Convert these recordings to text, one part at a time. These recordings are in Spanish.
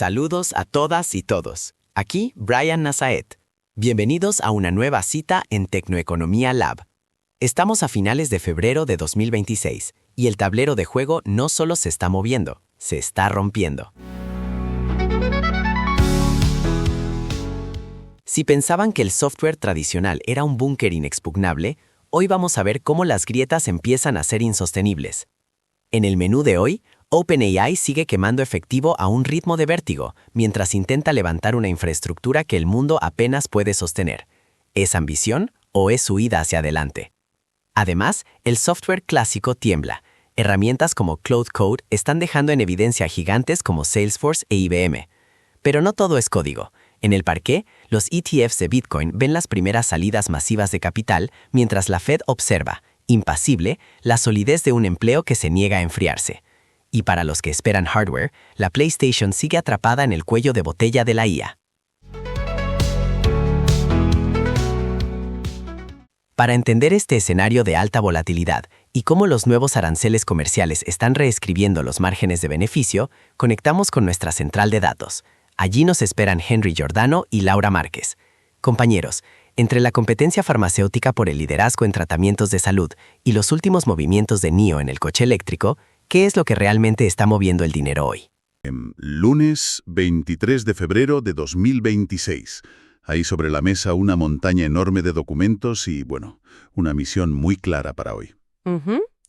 Saludos a todas y todos. Aquí Brian Nazaet. Bienvenidos a una nueva cita en Tecnoeconomía Lab. Estamos a finales de febrero de 2026 y el tablero de juego no solo se está moviendo, se está rompiendo. Si pensaban que el software tradicional era un búnker inexpugnable, hoy vamos a ver cómo las grietas empiezan a ser insostenibles. En el menú de hoy, OpenAI sigue quemando efectivo a un ritmo de vértigo, mientras intenta levantar una infraestructura que el mundo apenas puede sostener. ¿Es ambición o es huida hacia adelante? Además, el software clásico tiembla. Herramientas como Cloud Code están dejando en evidencia a gigantes como Salesforce e IBM. Pero no todo es código. En el parqué, los ETFs de Bitcoin ven las primeras salidas masivas de capital, mientras la Fed observa, impasible, la solidez de un empleo que se niega a enfriarse. Y para los que esperan hardware, la PlayStation sigue atrapada en el cuello de botella de la IA. Para entender este escenario de alta volatilidad y cómo los nuevos aranceles comerciales están reescribiendo los márgenes de beneficio, conectamos con nuestra central de datos. Allí nos esperan Henry Giordano y Laura Márquez. Compañeros, entre la competencia farmacéutica por el liderazgo en tratamientos de salud y los últimos movimientos de NIO en el coche eléctrico, ¿qué es lo que realmente está moviendo el dinero hoy? Lunes 23 de febrero de 2026. Hay sobre la mesa una montaña enorme de documentos y, una misión muy clara para hoy.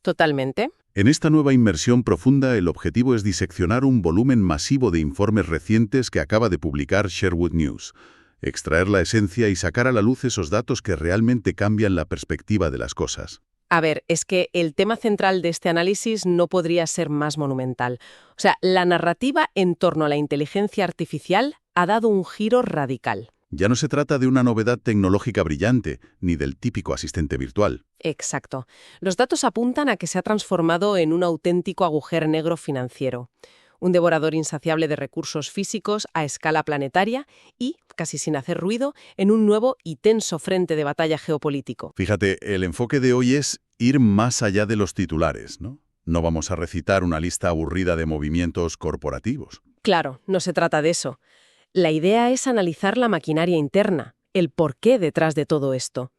Totalmente. En esta nueva inmersión profunda, el objetivo es diseccionar un volumen masivo de informes recientes que acaba de publicar Sherwood News, extraer la esencia y sacar a la luz esos datos que realmente cambian la perspectiva de las cosas. A ver, es que el tema central de este análisis no podría ser más monumental. O sea, la narrativa en torno a la inteligencia artificial ha dado un giro radical. Ya no se trata de una novedad tecnológica brillante, ni del típico asistente virtual. Exacto. Los datos apuntan a que se ha transformado en un auténtico agujero negro financiero. Un devorador insaciable de recursos físicos a escala planetaria y, casi sin hacer ruido, en un nuevo y tenso frente de batalla geopolítico. Fíjate, el enfoque de hoy es ir más allá de los titulares, ¿no? No vamos a recitar una lista aburrida de movimientos corporativos. Claro, no se trata de eso. La idea es analizar la maquinaria interna, el porqué detrás de todo esto.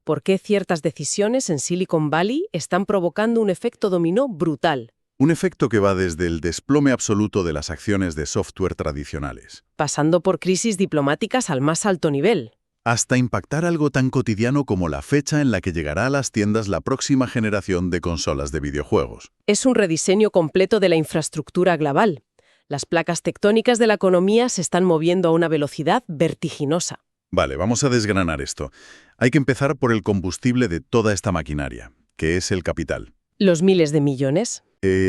¿Por qué ciertas decisiones en Silicon Valley están provocando un efecto dominó brutal? Un efecto que va desde el desplome absoluto de las acciones de software tradicionales, Pasando por crisis diplomáticas al más alto nivel. hasta impactar algo tan cotidiano como la fecha en la que llegará a las tiendas la próxima generación de consolas de videojuegos. Es un rediseño completo de la infraestructura global. Las placas tectónicas de la economía se están moviendo a una velocidad vertiginosa. Vale, vamos a desgranar esto. Hay que empezar por el combustible de toda esta maquinaria, que es el capital. Los miles de millones.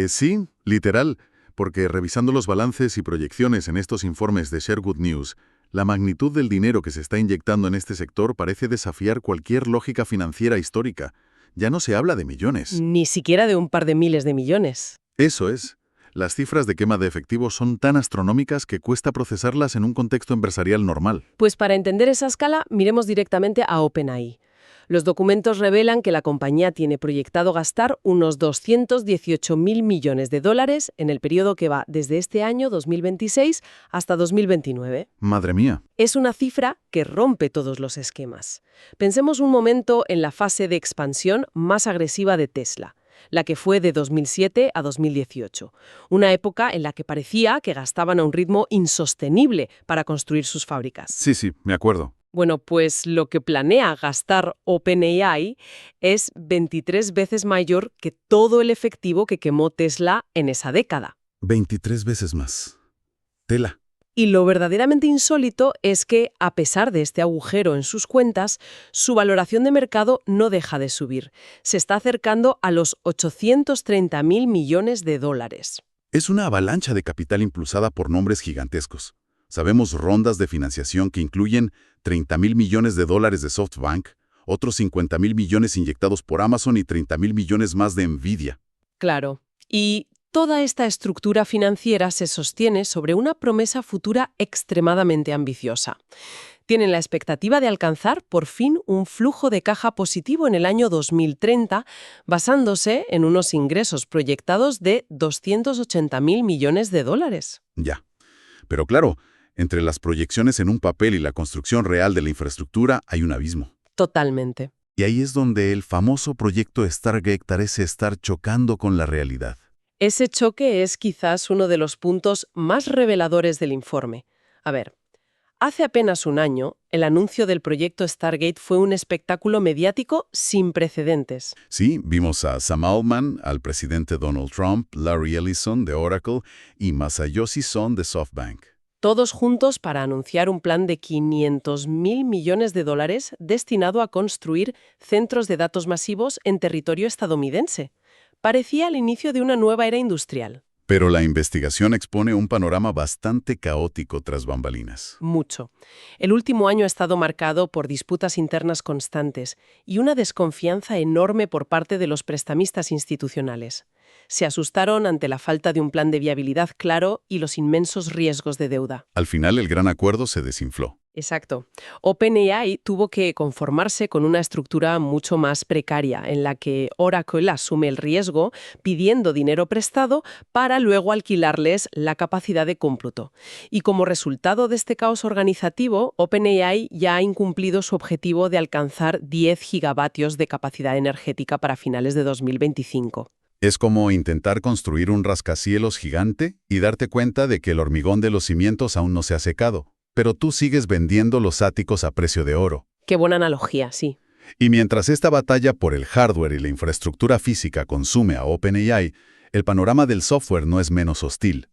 Sí, literal, porque revisando los balances y proyecciones en estos informes de Sherwood News, la magnitud del dinero que se está inyectando en este sector parece desafiar cualquier lógica financiera histórica. Ya no se habla de millones. Ni siquiera de un par de miles de millones. Eso es. Las cifras de quema de efectivo son tan astronómicas que cuesta procesarlas en un contexto empresarial normal. Pues para entender esa escala, miremos directamente a OpenAI. Los documentos revelan que la compañía tiene proyectado gastar unos 218.000 millones de dólares en el periodo que va desde este año 2026 hasta 2029. Madre mía. Es una cifra que rompe todos los esquemas. Pensemos un momento en la fase de expansión más agresiva de Tesla, la que fue de 2007 a 2018, una época en la que parecía que gastaban a un ritmo insostenible para construir sus fábricas. Sí, me acuerdo. Bueno, pues lo que planea gastar OpenAI es 23 veces mayor que todo el efectivo que quemó Tesla en esa década. 23 veces más. Tela. Y lo verdaderamente insólito es que, a pesar de este agujero en sus cuentas, su valoración de mercado no deja de subir. Se está acercando a los 830.000 millones de dólares. Es una avalancha de capital impulsada por nombres gigantescos. Sabemos rondas de financiación que incluyen 30.000 millones de dólares de SoftBank, otros 50.000 millones inyectados por Amazon y 30.000 millones más de Nvidia. Claro. Y toda esta estructura financiera se sostiene sobre una promesa futura extremadamente ambiciosa. Tienen la expectativa de alcanzar, por fin, un flujo de caja positivo en el año 2030, basándose en unos ingresos proyectados de 280.000 millones de dólares. Ya. Pero claro, entre las proyecciones en un papel y la construcción real de la infraestructura hay un abismo. Totalmente. Y ahí es donde el famoso proyecto Stargate parece estar chocando con la realidad. Ese choque es quizás uno de los puntos más reveladores del informe. A ver, hace apenas un año, el anuncio del proyecto Stargate fue un espectáculo mediático sin precedentes. Sí, vimos a Sam Altman, al presidente Donald Trump, Larry Ellison de Oracle y Masayoshi Son de SoftBank. Todos juntos para anunciar un plan de 500.000 millones de dólares destinado a construir centros de datos masivos en territorio estadounidense. Parecía el inicio de una nueva era industrial. Pero la investigación expone un panorama bastante caótico tras bambalinas. Mucho. El último año ha estado marcado por disputas internas constantes y una desconfianza enorme por parte de los prestamistas institucionales. Se asustaron ante la falta de un plan de viabilidad claro y los inmensos riesgos de deuda. Al final, el gran acuerdo se desinfló. Exacto. OpenAI tuvo que conformarse con una estructura mucho más precaria, en la que Oracle asume el riesgo pidiendo dinero prestado para luego alquilarles la capacidad de cómputo. Y como resultado de este caos organizativo, OpenAI ya ha incumplido su objetivo de alcanzar 10 gigavatios de capacidad energética para finales de 2025. Es como intentar construir un rascacielos gigante y darte cuenta de que el hormigón de los cimientos aún no se ha secado. Pero tú sigues vendiendo los áticos a precio de oro. Qué buena analogía, sí. Y mientras esta batalla por el hardware y la infraestructura física consume a OpenAI, el panorama del software no es menos hostil.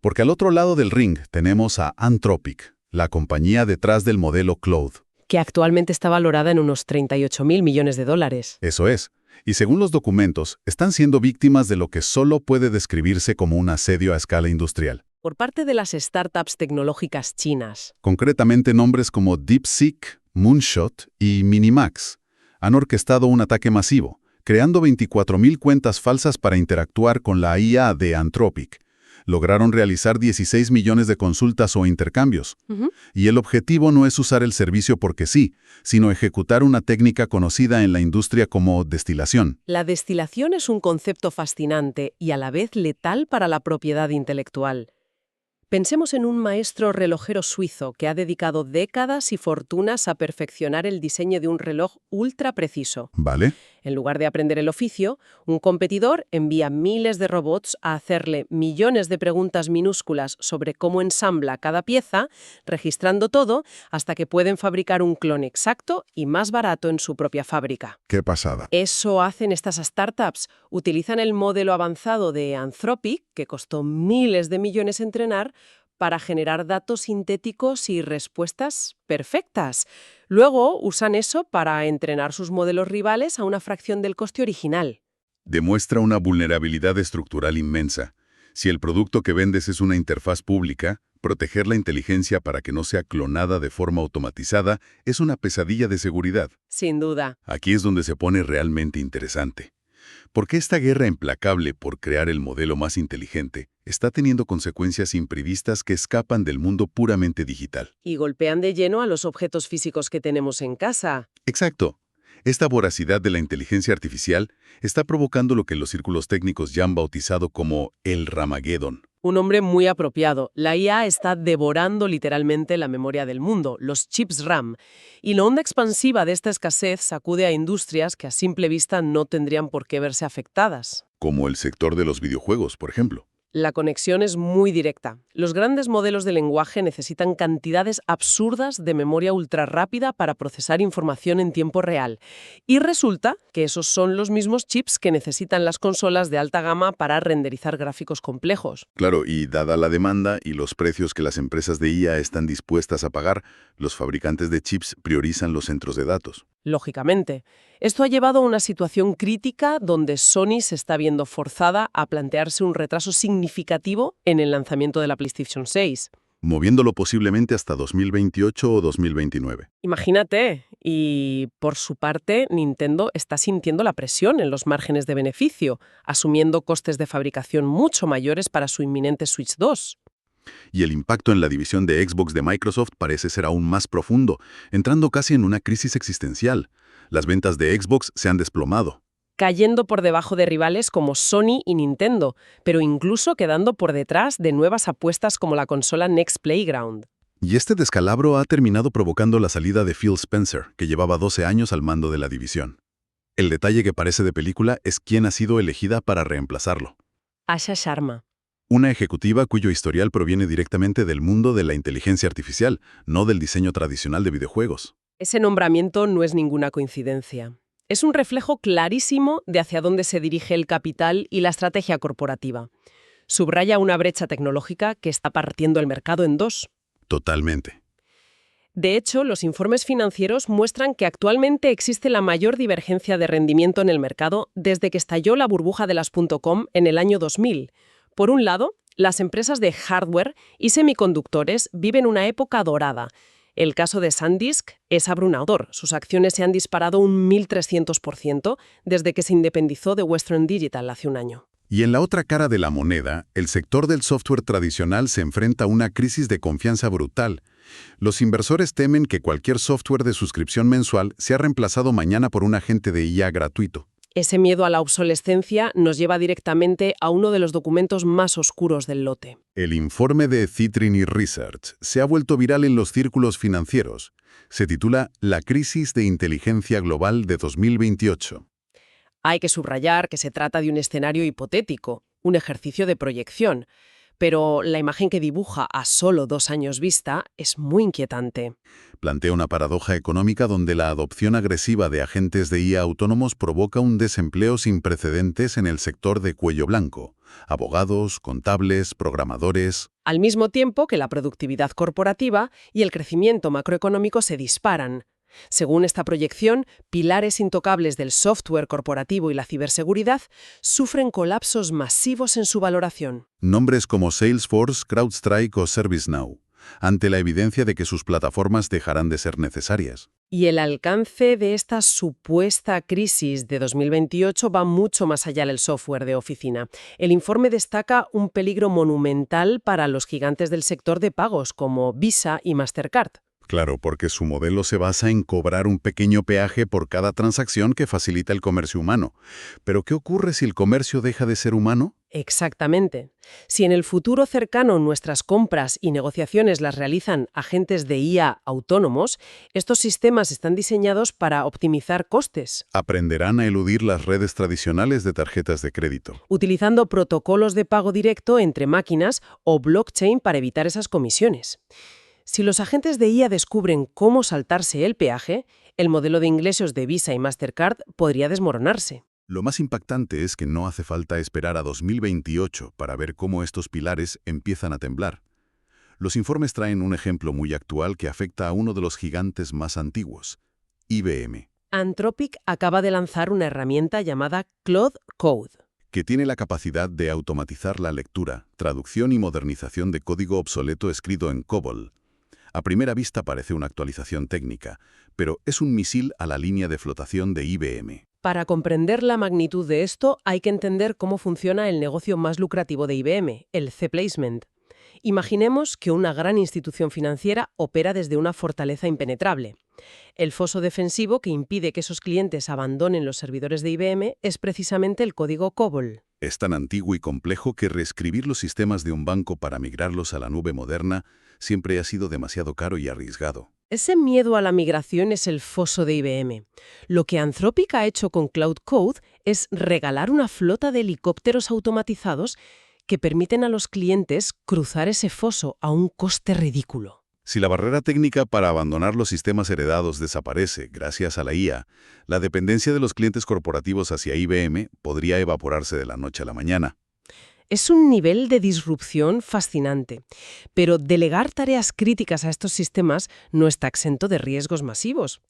Porque al otro lado del ring tenemos a Anthropic, la compañía detrás del modelo Claude. Que actualmente está valorada en unos 38.000 millones de dólares. Eso es. Y según los documentos, están siendo víctimas de lo que solo puede describirse como un asedio a escala industrial. Por parte de las startups tecnológicas chinas. Concretamente, nombres como DeepSeek, Moonshot y Minimax han orquestado un ataque masivo, creando 24.000 cuentas falsas para interactuar con la IA de Anthropic. Lograron realizar 16 millones de consultas o intercambios. Y el objetivo no es usar el servicio porque sí, sino ejecutar una técnica conocida en la industria como destilación. La destilación es un concepto fascinante y a la vez letal para la propiedad intelectual. Pensemos en un maestro relojero suizo que ha dedicado décadas y fortunas a perfeccionar el diseño de un reloj ultra preciso. ¿Vale? En lugar de aprender el oficio, un competidor envía miles de robots a hacerle millones de preguntas minúsculas sobre cómo ensambla cada pieza, registrando todo hasta que pueden fabricar un clon exacto y más barato en su propia fábrica. ¡Qué pasada! Eso hacen estas startups. Utilizan el modelo avanzado de Anthropic, que costó miles de millones entrenar, para generar datos sintéticos y respuestas perfectas. Luego usan eso para entrenar sus modelos rivales a una fracción del coste original. Demuestra una vulnerabilidad estructural inmensa. Si el producto que vendes es una interfaz pública, proteger la inteligencia para que no sea clonada de forma automatizada es una pesadilla de seguridad. Sin duda. Aquí es donde se pone realmente interesante. Porque esta guerra implacable por crear el modelo más inteligente está teniendo consecuencias imprevistas que escapan del mundo puramente digital. Y golpean de lleno a los objetos físicos que tenemos en casa. Exacto. Esta voracidad de la inteligencia artificial está provocando lo que los círculos técnicos ya han bautizado como el Ramageddon. Un nombre muy apropiado. La IA está devorando literalmente la memoria del mundo, los chips RAM. Y la onda expansiva de esta escasez sacude a industrias que a simple vista no tendrían por qué verse afectadas. Como el sector de los videojuegos, por ejemplo. La conexión es muy directa. Los grandes modelos de lenguaje necesitan cantidades absurdas de memoria ultrarrápida para procesar información en tiempo real. Y resulta que esos son los mismos chips que necesitan las consolas de alta gama para renderizar gráficos complejos. Claro, y dada la demanda y los precios que las empresas de IA están dispuestas a pagar, los fabricantes de chips priorizan los centros de datos. Lógicamente. Esto ha llevado a una situación crítica donde Sony se está viendo forzada a plantearse un retraso significativo en el lanzamiento de la PlayStation 6. Moviéndolo posiblemente hasta 2028 o 2029. Imagínate. Y, por su parte, Nintendo está sintiendo la presión en los márgenes de beneficio, asumiendo costes de fabricación mucho mayores para su inminente Switch 2. Y el impacto en la división de Xbox de Microsoft parece ser aún más profundo, entrando casi en una crisis existencial. Las ventas de Xbox se han desplomado. cayendo por debajo de rivales como Sony y Nintendo, pero incluso quedando por detrás de nuevas apuestas como la consola Next Playground. Y este descalabro ha terminado provocando la salida de Phil Spencer, que llevaba 12 años al mando de la división. El detalle que parece de película es quién ha sido elegida para reemplazarlo. Asha Sharma. Una ejecutiva cuyo historial proviene directamente del mundo de la inteligencia artificial, no del diseño tradicional de videojuegos. Ese nombramiento no es ninguna coincidencia. Es un reflejo clarísimo de hacia dónde se dirige el capital y la estrategia corporativa. Subraya una brecha tecnológica que está partiendo el mercado en dos. Totalmente. De hecho, los informes financieros muestran que actualmente existe la mayor divergencia de rendimiento en el mercado desde que estalló la burbuja de las .com en el año 2000. Por un lado, las empresas de hardware y semiconductores viven una época dorada. El caso de SanDisk es abrumador. Sus acciones se han disparado un 1.300% desde que se independizó de Western Digital hace un año. Y en la otra cara de la moneda, el sector del software tradicional se enfrenta a una crisis de confianza brutal. Los inversores temen que cualquier software de suscripción mensual sea reemplazado mañana por un agente de IA gratuito. Ese miedo a la obsolescencia nos lleva directamente a uno de los documentos más oscuros del lote. El informe de Citrin Research se ha vuelto viral en los círculos financieros. Se titula La crisis de inteligencia global de 2028. Hay que subrayar que se trata de un escenario hipotético, un ejercicio de proyección, pero la imagen que dibuja a solo 2 años vista es muy inquietante. Plantea una paradoja económica donde la adopción agresiva de agentes de IA autónomos provoca un desempleo sin precedentes en el sector de cuello blanco. Abogados, contables, programadores. Al mismo tiempo que la productividad corporativa y el crecimiento macroeconómico se disparan. Según esta proyección, pilares intocables del software corporativo y la ciberseguridad sufren colapsos masivos en su valoración. Nombres como Salesforce, CrowdStrike o ServiceNow, ante la evidencia de que sus plataformas dejarán de ser necesarias. Y el alcance de esta supuesta crisis de 2028 va mucho más allá del software de oficina. El informe destaca un peligro monumental para los gigantes del sector de pagos como Visa y Mastercard. Claro, porque su modelo se basa en cobrar un pequeño peaje por cada transacción que facilita el comercio humano. Pero ¿qué ocurre si el comercio deja de ser humano? Exactamente. Si en el futuro cercano nuestras compras y negociaciones las realizan agentes de IA autónomos, estos sistemas están diseñados para optimizar costes, Aprenderán a eludir las redes tradicionales de tarjetas de crédito. utilizando protocolos de pago directo entre máquinas o blockchain para evitar esas comisiones. Si los agentes de IA descubren cómo saltarse el peaje, el modelo de ingresos de Visa y Mastercard podría desmoronarse. Lo más impactante es que no hace falta esperar a 2028 para ver cómo estos pilares empiezan a temblar. Los informes traen un ejemplo muy actual que afecta a uno de los gigantes más antiguos, IBM, Anthropic acaba de lanzar una herramienta llamada Claude Code. que tiene la capacidad de automatizar la lectura, traducción y modernización de código obsoleto escrito en COBOL. A primera vista parece una actualización técnica, pero es un misil a la línea de flotación de IBM. Para comprender la magnitud de esto, hay que entender cómo funciona el negocio más lucrativo de IBM, el C-Placement. Imaginemos que una gran institución financiera opera desde una fortaleza impenetrable. El foso defensivo que impide que esos clientes abandonen los servidores de IBM es precisamente el código COBOL. Es tan antiguo y complejo que reescribir los sistemas de un banco para migrarlos a la nube moderna siempre ha sido demasiado caro y arriesgado. Ese miedo a la migración es el foso de IBM. Lo que Anthropic ha hecho con Cloud Code es regalar una flota de helicópteros automatizados que permiten a los clientes cruzar ese foso a un coste ridículo. Si la barrera técnica para abandonar los sistemas heredados desaparece gracias a la IA, la dependencia de los clientes corporativos hacia IBM podría evaporarse de la noche a la mañana. Es un nivel de disrupción fascinante, pero delegar tareas críticas a estos sistemas no está exento de riesgos masivos.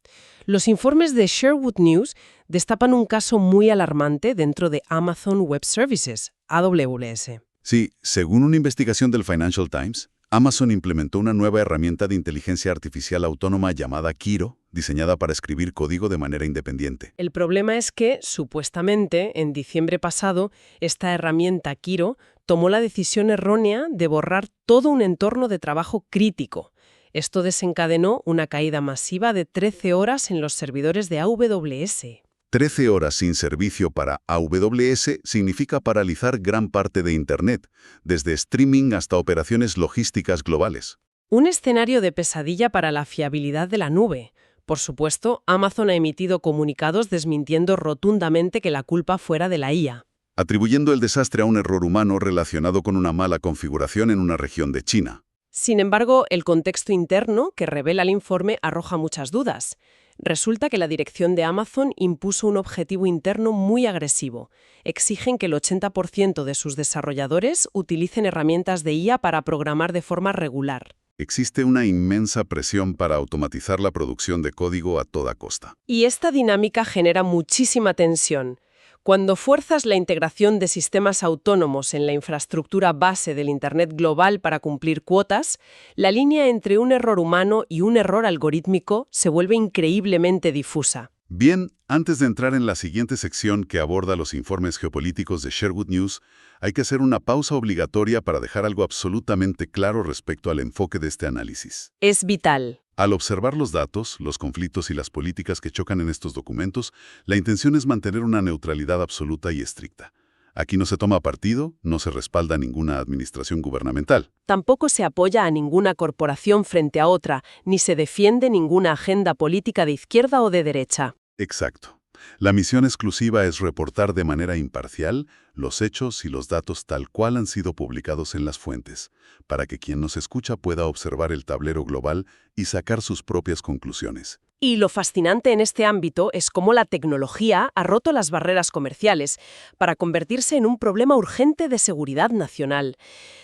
Los informes de Sherwood News destapan un caso muy alarmante dentro de Amazon Web Services, AWS. Sí, según una investigación del Financial Times, Amazon implementó una nueva herramienta de inteligencia artificial autónoma llamada Kiro, diseñada para escribir código de manera independiente. El problema es que, supuestamente, en diciembre pasado, esta herramienta Kiro tomó la decisión errónea de borrar todo un entorno de trabajo crítico. Esto desencadenó una caída masiva de 13 horas en los servidores de AWS. 13 horas sin servicio para AWS significa paralizar gran parte de Internet, desde streaming hasta operaciones logísticas globales. Un escenario de pesadilla para la fiabilidad de la nube. Por supuesto, Amazon ha emitido comunicados desmintiendo rotundamente que la culpa fuera de la IA. Atribuyendo el desastre a un error humano relacionado con una mala configuración en una región de China. Sin embargo, el contexto interno que revela el informe arroja muchas dudas. Resulta que la dirección de Amazon impuso un objetivo interno muy agresivo. Exigen que el 80% de sus desarrolladores utilicen herramientas de IA para programar de forma regular. Existe una inmensa presión para automatizar la producción de código a toda costa. Y esta dinámica genera muchísima tensión. Cuando fuerzas la integración de sistemas autónomos en la infraestructura base del Internet global para cumplir cuotas, la línea entre un error humano y un error algorítmico se vuelve increíblemente difusa. Bien, antes de entrar en la siguiente sección que aborda los informes geopolíticos de Sherwood News, hay que hacer una pausa obligatoria para dejar algo absolutamente claro respecto al enfoque de este análisis. Es vital. Al observar los datos, los conflictos y las políticas que chocan en estos documentos, la intención es mantener una neutralidad absoluta y estricta. Aquí no se toma partido, no se respalda ninguna administración gubernamental. Tampoco se apoya a ninguna corporación frente a otra, ni se defiende ninguna agenda política de izquierda o de derecha. Exacto. La misión exclusiva es reportar de manera imparcial los hechos y los datos tal cual han sido publicados en las fuentes, para que quien nos escucha pueda observar el tablero global y sacar sus propias conclusiones. Y lo fascinante en este ámbito es cómo la tecnología ha roto las barreras comerciales para convertirse en un problema urgente de seguridad nacional.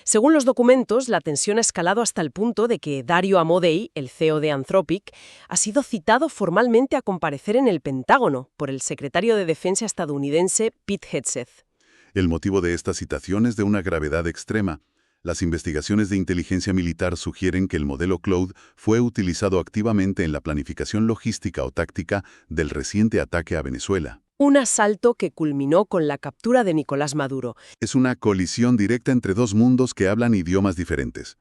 Según los documentos, la tensión ha escalado hasta el punto de que Dario Amodei, el CEO de Anthropic, ha sido citado formalmente a comparecer en el Pentágono por el secretario de Defensa estadounidense Pete Hegseth. El motivo de esta citación es de una gravedad extrema. Las investigaciones de inteligencia militar sugieren que el modelo Cloud fue utilizado activamente en la planificación logística o táctica del reciente ataque a Venezuela. Un asalto que culminó con la captura de Nicolás Maduro. Es una colisión directa entre dos mundos que hablan idiomas diferentes.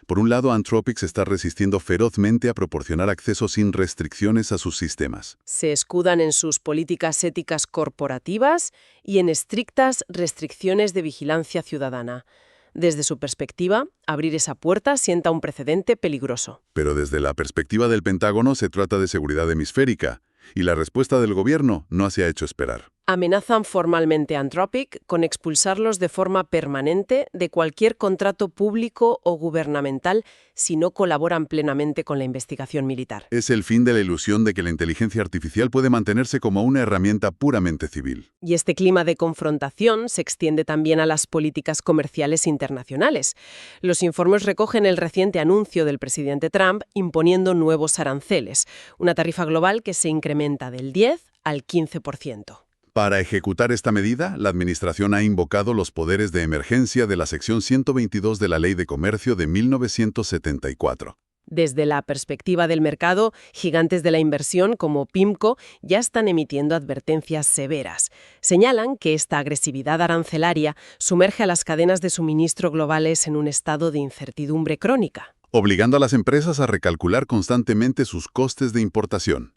Por un lado, Anthropic se está resistiendo ferozmente a proporcionar acceso sin restricciones a sus sistemas. Se escudan en sus políticas éticas corporativas y en estrictas restricciones de vigilancia ciudadana. Desde su perspectiva, abrir esa puerta sienta un precedente peligroso. Pero desde la perspectiva del Pentágono se trata de seguridad hemisférica, y la respuesta del gobierno no se ha hecho esperar. Amenazan formalmente a Anthropic con expulsarlos de forma permanente de cualquier contrato público o gubernamental si no colaboran plenamente con la investigación militar. Es el fin de la ilusión de que la inteligencia artificial puede mantenerse como una herramienta puramente civil. Y este clima de confrontación se extiende también a las políticas comerciales internacionales. Los informes recogen el reciente anuncio del presidente Trump imponiendo nuevos aranceles, una tarifa global que se incrementa del 10 al 15%. Para ejecutar esta medida, la Administración ha invocado los poderes de emergencia de la sección 122 de la Ley de Comercio de 1974. Desde la perspectiva del mercado, gigantes de la inversión como PIMCO ya están emitiendo advertencias severas. Señalan que esta agresividad arancelaria sumerge a las cadenas de suministro globales en un estado de incertidumbre crónica, obligando a las empresas a recalcular constantemente sus costes de importación.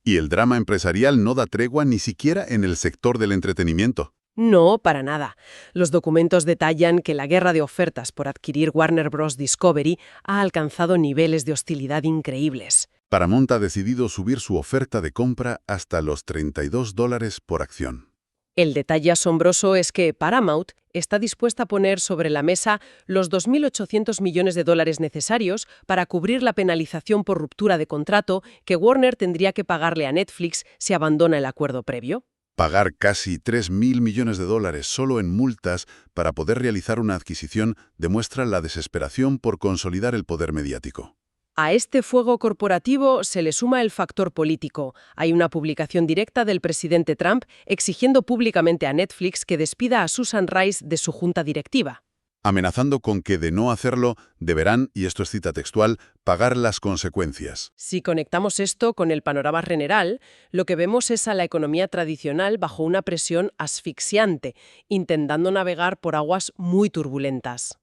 Y el drama empresarial no da tregua ni siquiera en el sector del entretenimiento. No, para nada. Los documentos detallan que la guerra de ofertas por adquirir Warner Bros. Discovery ha alcanzado niveles de hostilidad increíbles. Paramount ha decidido subir su oferta de compra hasta los $32 por acción. El detalle asombroso es que Paramount está dispuesta a poner sobre la mesa los $2.800 millones necesarios para cubrir la penalización por ruptura de contrato que Warner tendría que pagarle a Netflix si abandona el acuerdo previo. Pagar casi $3.000 millones solo en multas para poder realizar una adquisición demuestra la desesperación por consolidar el poder mediático. A este fuego corporativo se le suma el factor político. Hay una publicación directa del presidente Trump exigiendo públicamente a Netflix que despida a Susan Rice de su junta directiva. Amenazando con que de no hacerlo deberán, y esto es cita textual, pagar las consecuencias. Si conectamos esto con el panorama general, lo que vemos es a la economía tradicional bajo una presión asfixiante, intentando navegar por aguas muy turbulentas.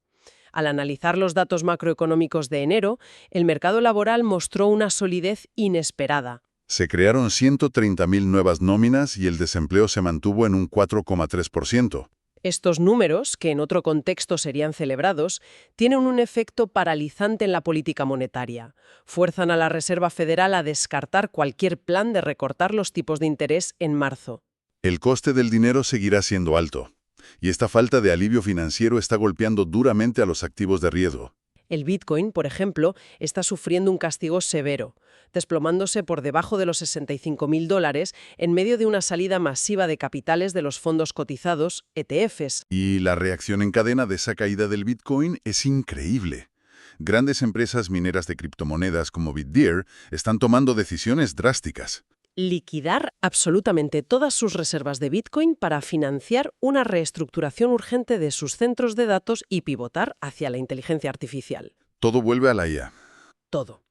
Al analizar los datos macroeconómicos de enero, el mercado laboral mostró una solidez inesperada. Se crearon 130.000 nuevas nóminas y el desempleo se mantuvo en un 4,3%. Estos números, que en otro contexto serían celebrados, tienen un efecto paralizante en la política monetaria. Fuerzan a la Reserva Federal a descartar cualquier plan de recortar los tipos de interés en marzo. El coste del dinero seguirá siendo alto, y esta falta de alivio financiero está golpeando duramente a los activos de riesgo. El Bitcoin, por ejemplo, está sufriendo un castigo severo, desplomándose por debajo de los $65.000 en medio de una salida masiva de capitales de los fondos cotizados, ETFs. Y la reacción en cadena de esa caída del Bitcoin es increíble. Grandes empresas mineras de criptomonedas como Bitdeer están tomando decisiones drásticas. Liquidar absolutamente todas sus reservas de Bitcoin para financiar una reestructuración urgente de sus centros de datos y pivotar hacia la inteligencia artificial. Todo vuelve a la IA. Todo.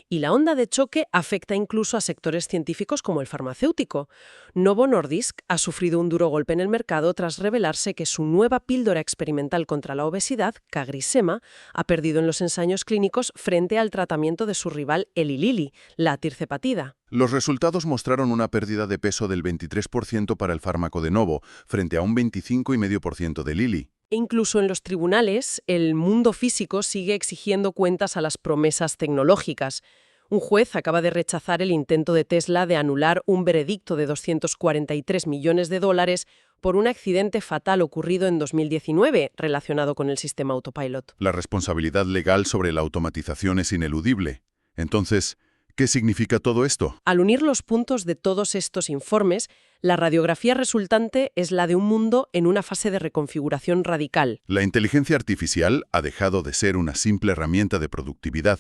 Y la onda de choque afecta incluso a sectores científicos como el farmacéutico. Novo Nordisk ha sufrido un duro golpe en el mercado tras revelarse que su nueva píldora experimental contra la obesidad, CagriSema, ha perdido en los ensayos clínicos frente al tratamiento de su rival Eli Lilly, la tirzepatida. Los resultados mostraron una pérdida de peso del 23% para el fármaco de Novo, frente a un 25,5% de Lilly. E incluso en los tribunales, el mundo físico sigue exigiendo cuentas a las promesas tecnológicas. Un juez acaba de rechazar el intento de Tesla de anular un veredicto de $243 millones por un accidente fatal ocurrido en 2019 relacionado con el sistema Autopilot. La responsabilidad legal sobre la automatización es ineludible. Entonces, ¿qué significa todo esto? Al unir los puntos de todos estos informes, la radiografía resultante es la de un mundo en una fase de reconfiguración radical. La inteligencia artificial ha dejado de ser una simple herramienta de productividad.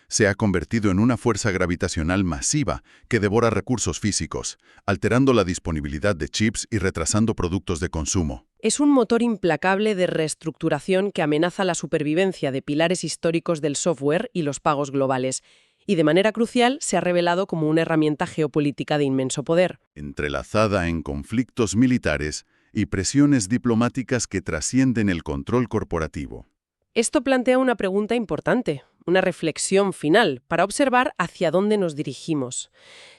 Se ha convertido en una fuerza gravitacional masiva que devora recursos físicos, alterando la disponibilidad de chips y retrasando productos de consumo. Es un motor implacable de reestructuración que amenaza la supervivencia de pilares históricos del software y los pagos globales. Y de manera crucial se ha revelado como una herramienta geopolítica de inmenso poder. Entrelazada en conflictos militares y presiones diplomáticas que trascienden el control corporativo. Esto plantea una pregunta importante, una reflexión final, para observar hacia dónde nos dirigimos.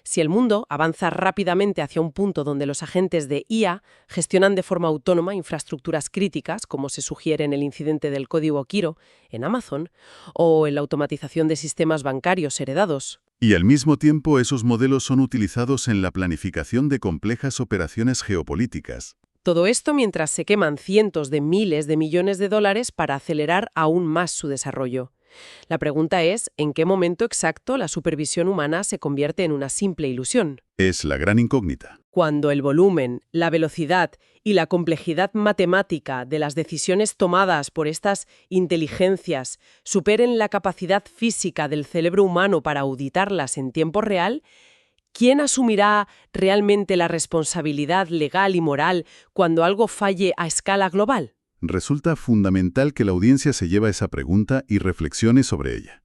Si el mundo avanza rápidamente hacia un punto donde los agentes de IA gestionan de forma autónoma infraestructuras críticas, como se sugiere en el incidente del código Kiro en Amazon, o en la automatización de sistemas bancarios heredados. Y al mismo tiempo esos modelos son utilizados en la planificación de complejas operaciones geopolíticas. Todo esto mientras se queman cientos de miles de millones de dólares para acelerar aún más su desarrollo. La pregunta es, ¿en qué momento exacto la supervisión humana se convierte en una simple ilusión? Es la gran incógnita. Cuando el volumen, la velocidad y la complejidad matemática de las decisiones tomadas por estas inteligencias superen la capacidad física del cerebro humano para auditarlas en tiempo real, ¿quién asumirá realmente la responsabilidad legal y moral cuando algo falle a escala global? Resulta fundamental que la audiencia se lleve esa pregunta y reflexione sobre ella.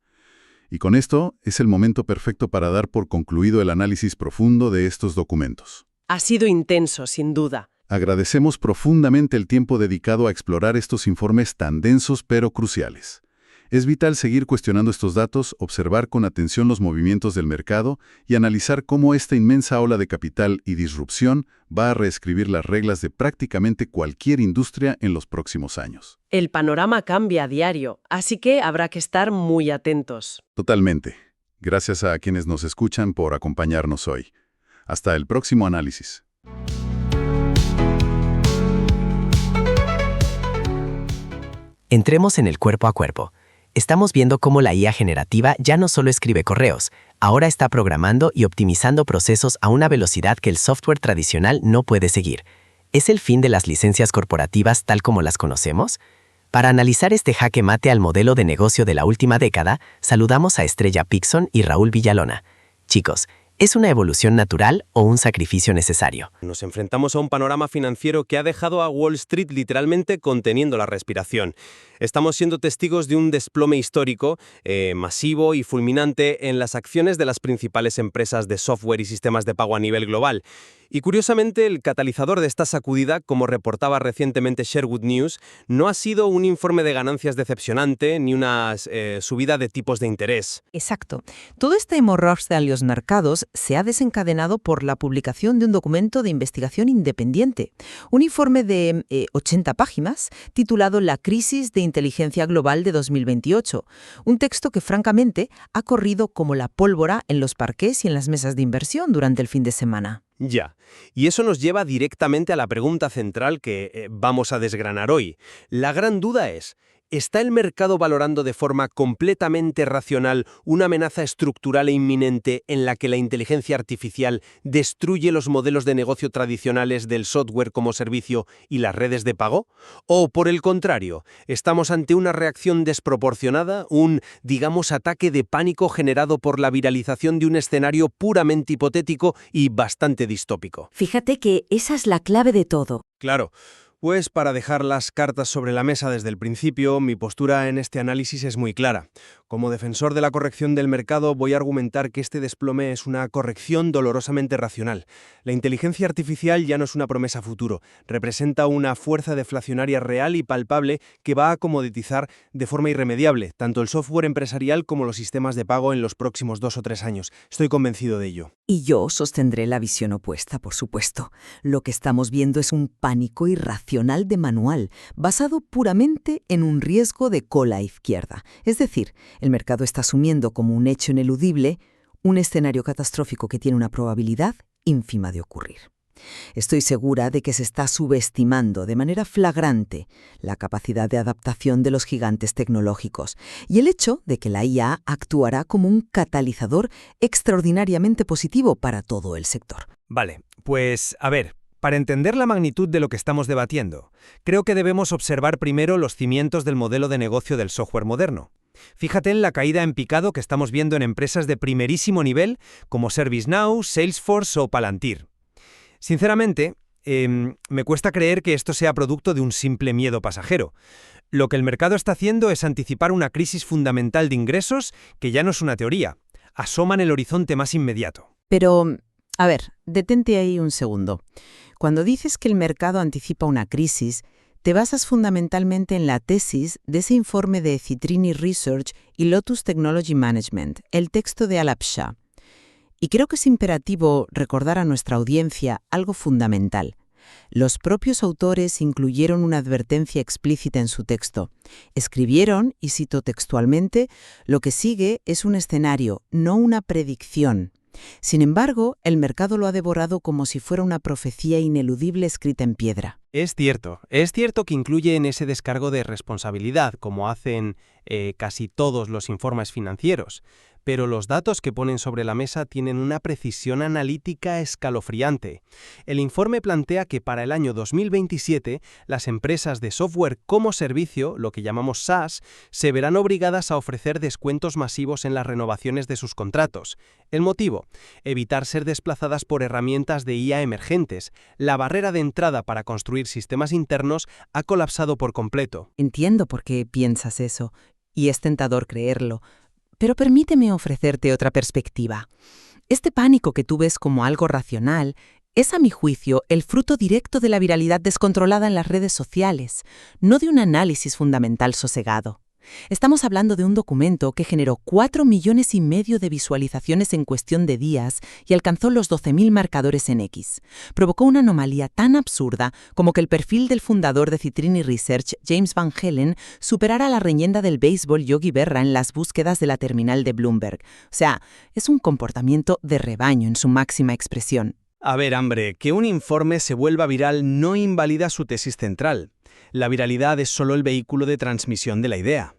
Y con esto es el momento perfecto para dar por concluido el análisis profundo de estos documentos. Ha sido intenso, sin duda. Agradecemos profundamente el tiempo dedicado a explorar estos informes tan densos pero cruciales. Es vital seguir cuestionando estos datos, observar con atención los movimientos del mercado y analizar cómo esta inmensa ola de capital y disrupción va a reescribir las reglas de prácticamente cualquier industria en los próximos años. El panorama cambia a diario, así que habrá que estar muy atentos. Totalmente. Gracias a quienes nos escuchan por acompañarnos hoy. Hasta el próximo análisis. Entremos en el cuerpo a cuerpo. Estamos viendo cómo la IA generativa ya no solo escribe correos, ahora está programando y optimizando procesos a una velocidad que el software tradicional no puede seguir. ¿Es el fin de las licencias corporativas tal como las conocemos? Para analizar este jaque mate al modelo de negocio de la última década, saludamos a Estrella Pixon y Raúl Villalona. Chicos, ¿es una evolución natural o un sacrificio necesario? Nos enfrentamos a un panorama financiero que ha dejado a Wall Street literalmente conteniendo la respiración. Estamos siendo testigos de un desplome histórico, masivo y fulminante en las acciones de las principales empresas de software y sistemas de pago a nivel global. Y curiosamente, el catalizador de esta sacudida, como reportaba recientemente Sherwood News, no ha sido un informe de ganancias decepcionante ni una subida de tipos de interés. Exacto. Todo este hemorroide de los mercados se ha desencadenado por la publicación de un documento de investigación independiente, un informe de 80 páginas titulado La crisis de inteligencia global de 2028, un texto que francamente ha corrido como la pólvora en los parqués y en las mesas de inversión durante el fin de semana. Ya, y eso nos lleva directamente a la pregunta central que vamos a desgranar hoy. La gran duda es, ¿está el mercado valorando de forma completamente racional una amenaza estructural e inminente en la que la inteligencia artificial destruye los modelos de negocio tradicionales del software como servicio y las redes de pago? ¿O, por el contrario, estamos ante una reacción desproporcionada, un, digamos, ataque de pánico generado por la viralización de un escenario puramente hipotético y bastante distópico? Fíjate que esa es la clave de todo. Claro. Pues para dejar las cartas sobre la mesa desde el principio, mi postura en este análisis es muy clara. Como defensor de la corrección del mercado, voy a argumentar que este desplome es una corrección dolorosamente racional. La inteligencia artificial ya no es una promesa futuro, representa una fuerza deflacionaria real y palpable que va a comoditizar de forma irremediable tanto el software empresarial como los sistemas de pago en los próximos 2 o 3 años. Estoy convencido de ello. Y yo sostendré la visión opuesta, por supuesto. Lo que estamos viendo es un pánico irracional de manual, basado puramente en un riesgo de cola izquierda. Es decir, el mercado está asumiendo como un hecho ineludible un escenario catastrófico que tiene una probabilidad ínfima de ocurrir. Estoy segura de que se está subestimando de manera flagrante la capacidad de adaptación de los gigantes tecnológicos y el hecho de que la IA actuará como un catalizador extraordinariamente positivo para todo el sector. Vale, pues a ver, para entender la magnitud de lo que estamos debatiendo, creo que debemos observar primero los cimientos del modelo de negocio del software moderno. Fíjate en la caída en picado que estamos viendo en empresas de primerísimo nivel como ServiceNow, Salesforce o Palantir. Sinceramente, me cuesta creer que esto sea producto de un simple miedo pasajero. Lo que el mercado está haciendo es anticipar una crisis fundamental de ingresos que ya no es una teoría. Asoma en el horizonte más inmediato. Pero, a ver, detente ahí un segundo. Cuando dices que el mercado anticipa una crisis, te basas fundamentalmente en la tesis de ese informe de Citrini Research y Lotus Technology Management, el texto de Alap Shah. Y creo que es imperativo recordar a nuestra audiencia algo fundamental. Los propios autores incluyeron una advertencia explícita en su texto. Escribieron, y cito textualmente, lo que sigue es un escenario, no una predicción. Sin embargo, el mercado lo ha devorado como si fuera una profecía ineludible escrita en piedra. Es cierto que incluye en ese descargo de responsabilidad, como hacen casi todos los informes financieros. Pero los datos que ponen sobre la mesa tienen una precisión analítica escalofriante. El informe plantea que para el año 2027 las empresas de software como servicio, lo que llamamos SaaS, se verán obligadas a ofrecer descuentos masivos en las renovaciones de sus contratos. El motivo: evitar ser desplazadas por herramientas de IA emergentes. La barrera de entrada para construir sistemas internos ha colapsado por completo. Entiendo por qué piensas eso, y es tentador creerlo. Pero permíteme ofrecerte otra perspectiva. Este pánico que tú ves como algo racional es, a mi juicio, el fruto directo de la viralidad descontrolada en las redes sociales, no de un análisis fundamental sosegado. Estamos hablando de un documento que generó 4,5 millones de visualizaciones en cuestión de días y alcanzó los 12.000 marcadores en X. Provocó una anomalía tan absurda como que el perfil del fundador de Citrini Research, James Van Hellen, superara la leyenda del béisbol Yogi Berra en las búsquedas de la terminal de Bloomberg. O sea, es un comportamiento de rebaño en su máxima expresión. A ver, hombre, que un informe se vuelva viral no invalida su tesis central. La viralidad es solo el vehículo de transmisión de la idea.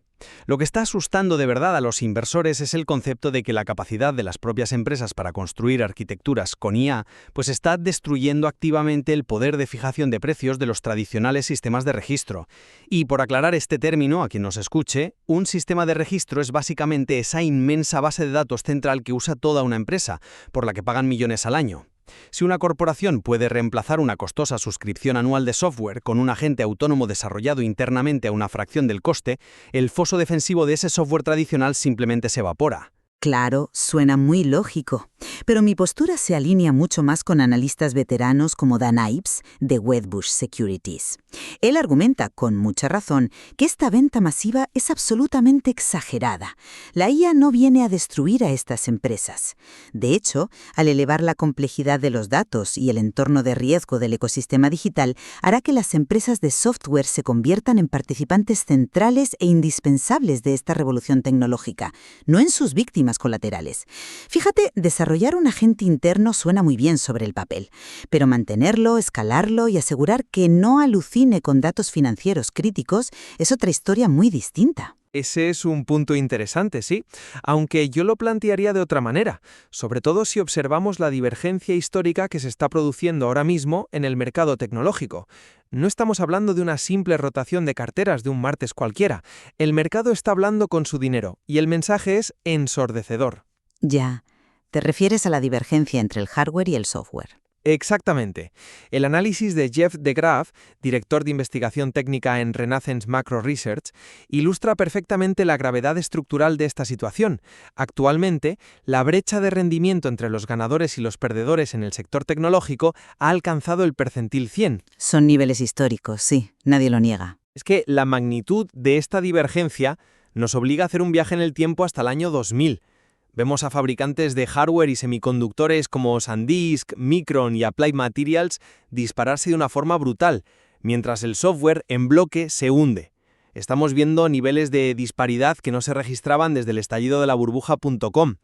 Lo que está asustando de verdad a los inversores es el concepto de que la capacidad de las propias empresas para construir arquitecturas con IA pues está destruyendo activamente el poder de fijación de precios de los tradicionales sistemas de registro. Y por aclarar este término a quien nos escuche, un sistema de registro es básicamente esa inmensa base de datos central que usa toda una empresa, por la que pagan millones al año. Si una corporación puede reemplazar una costosa suscripción anual de software con un agente autónomo desarrollado internamente a una fracción del coste, el foso defensivo de ese software tradicional simplemente se evapora. Claro, suena muy lógico, pero mi postura se alinea mucho más con analistas veteranos como Dan Ives, de Wedbush Securities. Él argumenta, con mucha razón, que esta venta masiva es absolutamente exagerada. La IA no viene a destruir a estas empresas. De hecho, al elevar la complejidad de los datos y el entorno de riesgo del ecosistema digital, hará que las empresas de software se conviertan en participantes centrales e indispensables de esta revolución tecnológica, no en sus víctimas colaterales. Fíjate, desarrollar un agente interno suena muy bien sobre el papel, pero mantenerlo, escalarlo y asegurar que no alucine con datos financieros críticos es otra historia muy distinta. Ese es un punto interesante, sí, aunque yo lo plantearía de otra manera, sobre todo si observamos la divergencia histórica que se está produciendo ahora mismo en el mercado tecnológico. No estamos hablando de una simple rotación de carteras de un martes cualquiera. El mercado está hablando con su dinero y el mensaje es ensordecedor. Ya, te refieres a la divergencia entre el hardware y el software. Exactamente. El análisis de Jeff DeGraff, director de investigación técnica en Renaissance Macro Research, ilustra perfectamente la gravedad estructural de esta situación. Actualmente, la brecha de rendimiento entre los ganadores y los perdedores en el sector tecnológico ha alcanzado el percentil 100. Son niveles históricos, sí, nadie lo niega. Es que la magnitud de esta divergencia nos obliga a hacer un viaje en el tiempo hasta el año 2000. Vemos a fabricantes de hardware y semiconductores como SanDisk, Micron y Applied Materials dispararse de una forma brutal, mientras el software en bloque se hunde. Estamos viendo niveles de disparidad que no se registraban desde el estallido de la burbuja.com.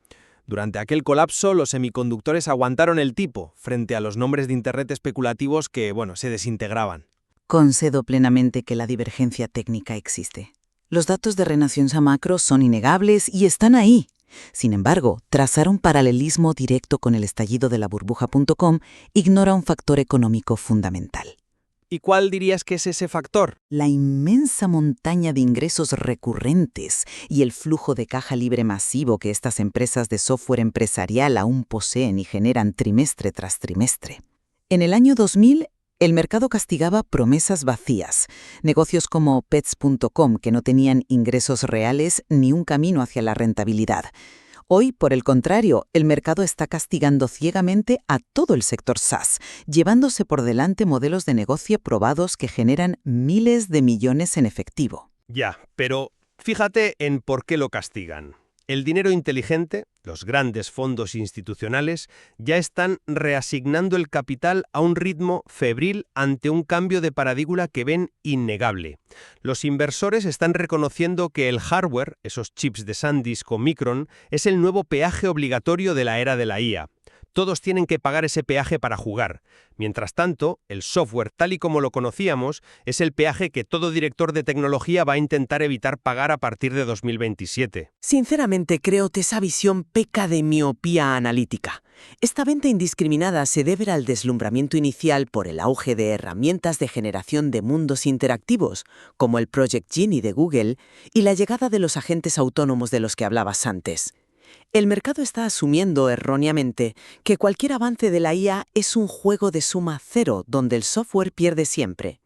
Durante aquel colapso, los semiconductores aguantaron el tipo frente a los nombres de Internet especulativos que, se desintegraban. Concedo plenamente que la divergencia técnica existe. Los datos de Renaissance Macro son innegables y están ahí. Sin embargo, trazar un paralelismo directo con el estallido de la burbuja.com ignora un factor económico fundamental. ¿Y cuál dirías que es ese factor? La inmensa montaña de ingresos recurrentes y el flujo de caja libre masivo que estas empresas de software empresarial aún poseen y generan trimestre tras trimestre. En el año 2000, el mercado castigaba promesas vacías, negocios como Pets.com que no tenían ingresos reales ni un camino hacia la rentabilidad. Hoy, por el contrario, el mercado está castigando ciegamente a todo el sector SaaS, llevándose por delante modelos de negocio probados que generan miles de millones en efectivo. Ya, pero fíjate en por qué lo castigan. El dinero inteligente, los grandes fondos institucionales, ya están reasignando el capital a un ritmo febril ante un cambio de paradigma que ven innegable. Los inversores están reconociendo que el hardware, esos chips de SanDisk o Micron, es el nuevo peaje obligatorio de la era de la IA. Todos tienen que pagar ese peaje para jugar. Mientras tanto, el software, tal y como lo conocíamos, es el peaje que todo director de tecnología va a intentar evitar pagar a partir de 2027. Sinceramente, creo que esa visión peca de miopía analítica. Esta venta indiscriminada se debe al deslumbramiento inicial por el auge de herramientas de generación de mundos interactivos, como el Project Genie de Google, y la llegada de los agentes autónomos de los que hablabas antes. El mercado está asumiendo erróneamente que cualquier avance de la IA es un juego de suma cero donde el software pierde siempre.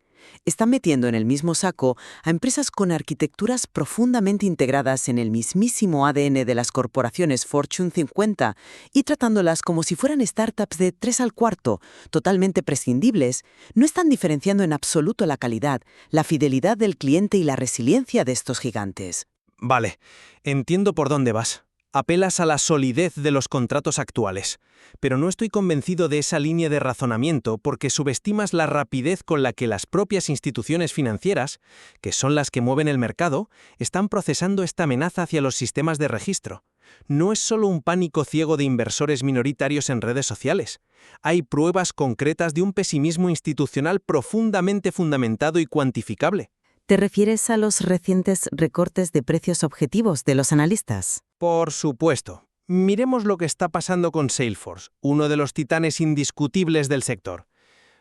Están metiendo en el mismo saco a empresas con arquitecturas profundamente integradas en el mismísimo ADN de las corporaciones Fortune 50 y tratándolas como si fueran startups de 3 al cuarto, totalmente prescindibles. No están diferenciando en absoluto la calidad, la fidelidad del cliente y la resiliencia de estos gigantes. Vale, entiendo por dónde vas. Apelas a la solidez de los contratos actuales, pero no estoy convencido de esa línea de razonamiento porque subestimas la rapidez con la que las propias instituciones financieras, que son las que mueven el mercado, están procesando esta amenaza hacia los sistemas de registro. No es solo un pánico ciego de inversores minoritarios en redes sociales. Hay pruebas concretas de un pesimismo institucional profundamente fundamentado y cuantificable. ¿Te refieres a los recientes recortes de precios objetivos de los analistas? Por supuesto. Miremos lo que está pasando con Salesforce, uno de los titanes indiscutibles del sector.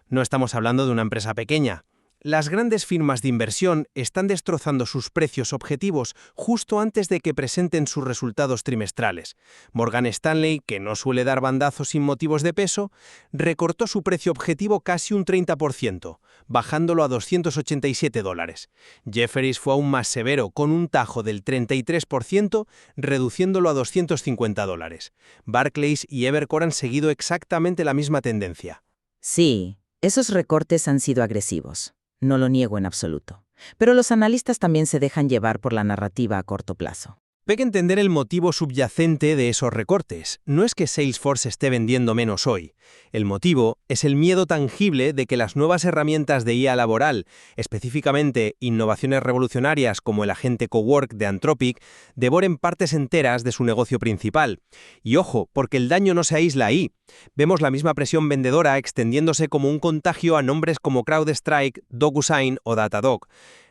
No estamos hablando de una empresa pequeña. Las grandes firmas de inversión están destrozando sus precios objetivos justo antes de que presenten sus resultados trimestrales. Morgan Stanley, que no suele dar bandazos sin motivos de peso, recortó su precio objetivo casi un 30%, bajándolo a $287. Jefferies fue aún más severo, con un tajo del 33%, reduciéndolo a $250. Barclays y Evercore han seguido exactamente la misma tendencia. Sí, esos recortes han sido agresivos. No lo niego en absoluto. Pero los analistas también se dejan llevar por la narrativa a corto plazo. Hay que entender el motivo subyacente de esos recortes. No es que Salesforce esté vendiendo menos hoy. El motivo es el miedo tangible de que las nuevas herramientas de IA laboral, específicamente innovaciones revolucionarias como el agente Cowork de Anthropic, devoren partes enteras de su negocio principal. Y ojo, porque el daño no se aísla ahí. Vemos la misma presión vendedora extendiéndose como un contagio a nombres como CrowdStrike, DocuSign o Datadog.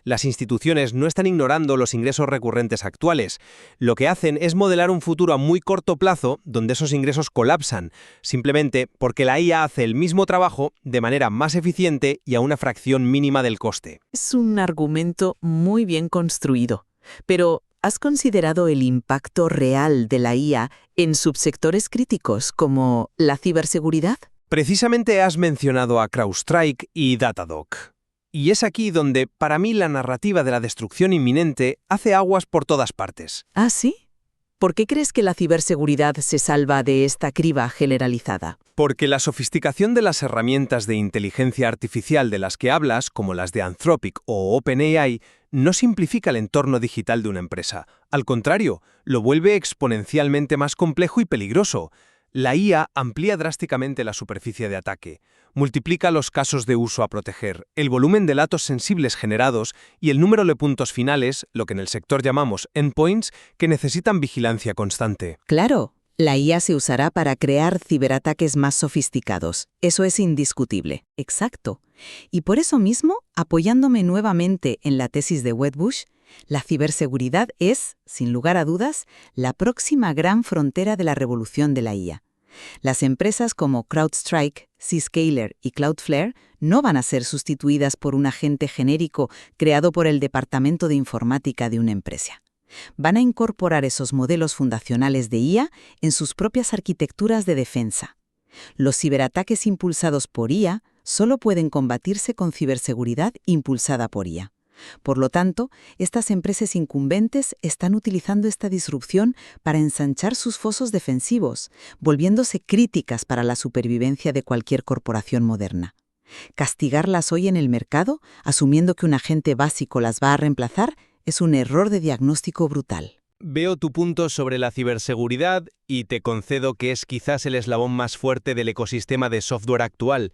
Las instituciones no están ignorando los ingresos recurrentes actuales. Lo que hacen es modelar un futuro a muy corto plazo donde esos ingresos colapsan, simplemente porque la IA hace el mismo trabajo de manera más eficiente y a una fracción mínima del coste. Es un argumento muy bien construido. Pero, ¿has considerado el impacto real de la IA en subsectores críticos como la ciberseguridad? Precisamente has mencionado a CrowdStrike y Datadog. Y es aquí donde, para mí, la narrativa de la destrucción inminente hace aguas por todas partes. ¿Ah, sí? ¿Por qué crees que la ciberseguridad se salva de esta criba generalizada? Porque la sofisticación de las herramientas de inteligencia artificial de las que hablas, como las de Anthropic o OpenAI, no simplifica el entorno digital de una empresa. Al contrario, lo vuelve exponencialmente más complejo y peligroso. La IA amplía drásticamente la superficie de ataque, multiplica los casos de uso a proteger, el volumen de datos sensibles generados y el número de puntos finales, lo que en el sector llamamos endpoints, que necesitan vigilancia constante. Claro, la IA se usará para crear ciberataques más sofisticados. Eso es indiscutible. Exacto. Y por eso mismo, apoyándome nuevamente en la tesis de Wedbush, la ciberseguridad es, sin lugar a dudas, la próxima gran frontera de la revolución de la IA. Las empresas como CrowdStrike, Zscaler y Cloudflare no van a ser sustituidas por un agente genérico creado por el departamento de informática de una empresa. Van a incorporar esos modelos fundacionales de IA en sus propias arquitecturas de defensa. Los ciberataques impulsados por IA solo pueden combatirse con ciberseguridad impulsada por IA. Por lo tanto, estas empresas incumbentes están utilizando esta disrupción para ensanchar sus fosos defensivos, volviéndose críticas para la supervivencia de cualquier corporación moderna. Castigarlas hoy en el mercado, asumiendo que un agente básico las va a reemplazar, es un error de diagnóstico brutal. Veo tu punto sobre la ciberseguridad y te concedo que es quizás el eslabón más fuerte del ecosistema de software actual.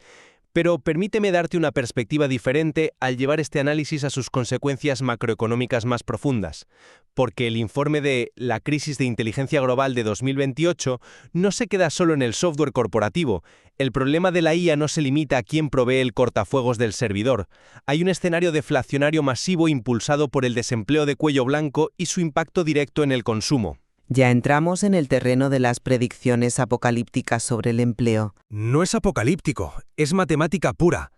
Pero permíteme darte una perspectiva diferente al llevar este análisis a sus consecuencias macroeconómicas más profundas, porque el informe de la crisis de inteligencia global de 2028 no se queda solo en el software corporativo. El problema de la IA no se limita a quién provee el cortafuegos del servidor. Hay un escenario deflacionario masivo impulsado por el desempleo de cuello blanco y su impacto directo en el consumo. Ya entramos en el terreno de las predicciones apocalípticas sobre el empleo. No es apocalíptico, es matemática pura.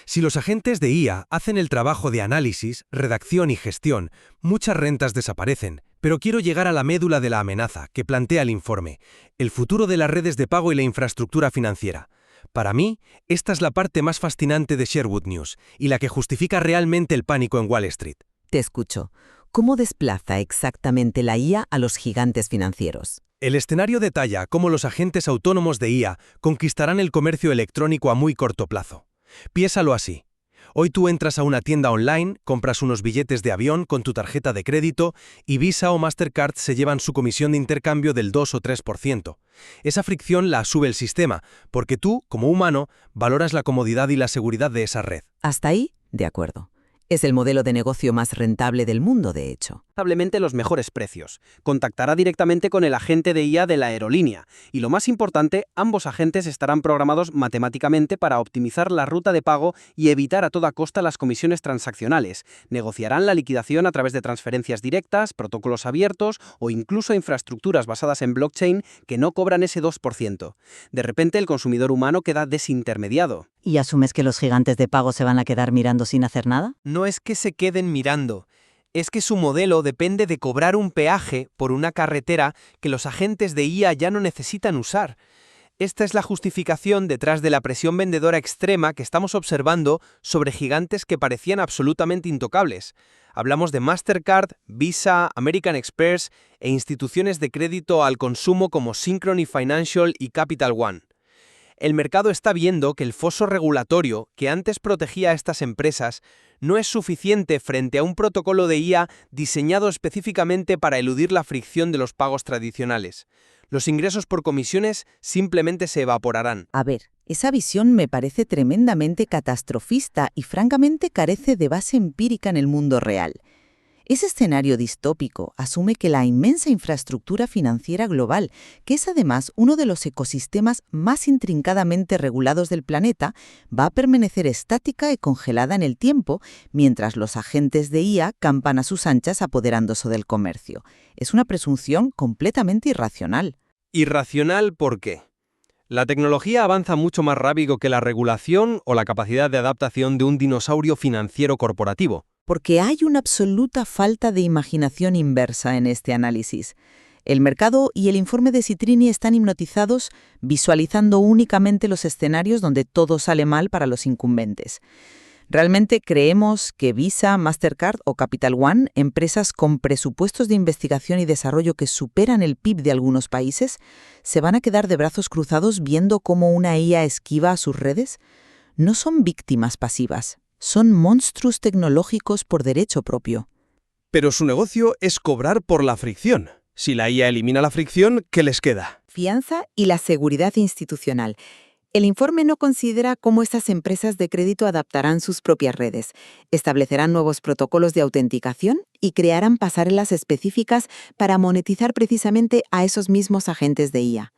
Si los agentes de IA hacen el trabajo de análisis, redacción y gestión, muchas rentas desaparecen. Pero quiero llegar a la médula de la amenaza que plantea el informe, el futuro de las redes de pago y la infraestructura financiera. Para mí, esta es la parte más fascinante de Sherwood News y la que justifica realmente el pánico en Wall Street. Te escucho. ¿Cómo desplaza exactamente la IA a los gigantes financieros? El escenario detalla cómo los agentes autónomos de IA conquistarán el comercio electrónico a muy corto plazo. Piénsalo así. Hoy tú entras a una tienda online, compras unos billetes de avión con tu tarjeta de crédito y Visa o Mastercard se llevan su comisión de intercambio del 2 o 3%. Esa fricción la sube el sistema, porque tú, como humano, valoras la comodidad y la seguridad de esa red. Hasta ahí, de acuerdo. Es el modelo de negocio más rentable del mundo, de hecho. Probablemente los mejores precios. Contactará directamente con el agente de IA de la aerolínea. Y lo más importante, ambos agentes estarán programados matemáticamente para optimizar la ruta de pago y evitar a toda costa las comisiones transaccionales. Negociarán la liquidación a través de transferencias directas, protocolos abiertos o incluso infraestructuras basadas en blockchain que no cobran ese 2%. De repente el consumidor humano queda desintermediado. ¿Y asumes que los gigantes de pago se van a quedar mirando sin hacer nada? No es que se queden mirando. Es que su modelo depende de cobrar un peaje por una carretera que los agentes de IA ya no necesitan usar. Esta es la justificación detrás de la presión vendedora extrema que estamos observando sobre gigantes que parecían absolutamente intocables. Hablamos de Mastercard, Visa, American Express e instituciones de crédito al consumo como Synchrony Financial y Capital One. El mercado está viendo que el foso regulatorio que antes protegía a estas empresas no es suficiente frente a un protocolo de IA diseñado específicamente para eludir la fricción de los pagos tradicionales. Los ingresos por comisiones simplemente se evaporarán. A ver, esa visión me parece tremendamente catastrofista y francamente carece de base empírica en el mundo real. Ese escenario distópico asume que la inmensa infraestructura financiera global, que es además uno de los ecosistemas más intrincadamente regulados del planeta, va a permanecer estática y congelada en el tiempo, mientras los agentes de IA campan a sus anchas apoderándose del comercio. Es una presunción completamente irracional. ¿Irracional por qué? La tecnología avanza mucho más rápido que la regulación o la capacidad de adaptación de un dinosaurio financiero corporativo. Porque hay una absoluta falta de imaginación inversa en este análisis. El mercado y el informe de Citrini están hipnotizados visualizando únicamente los escenarios donde todo sale mal para los incumbentes. ¿Realmente creemos que Visa, Mastercard o Capital One, empresas con presupuestos de investigación y desarrollo que superan el PIB de algunos países, se van a quedar de brazos cruzados viendo cómo una IA esquiva a sus redes? No son víctimas pasivas. Son monstruos tecnológicos por derecho propio. Pero su negocio es cobrar por la fricción. Si la IA elimina la fricción, ¿qué les queda? Fianza y la seguridad institucional. El informe no considera cómo estas empresas de crédito adaptarán sus propias redes, establecerán nuevos protocolos de autenticación y crearán pasarelas específicas para monetizar precisamente a esos mismos agentes de IA.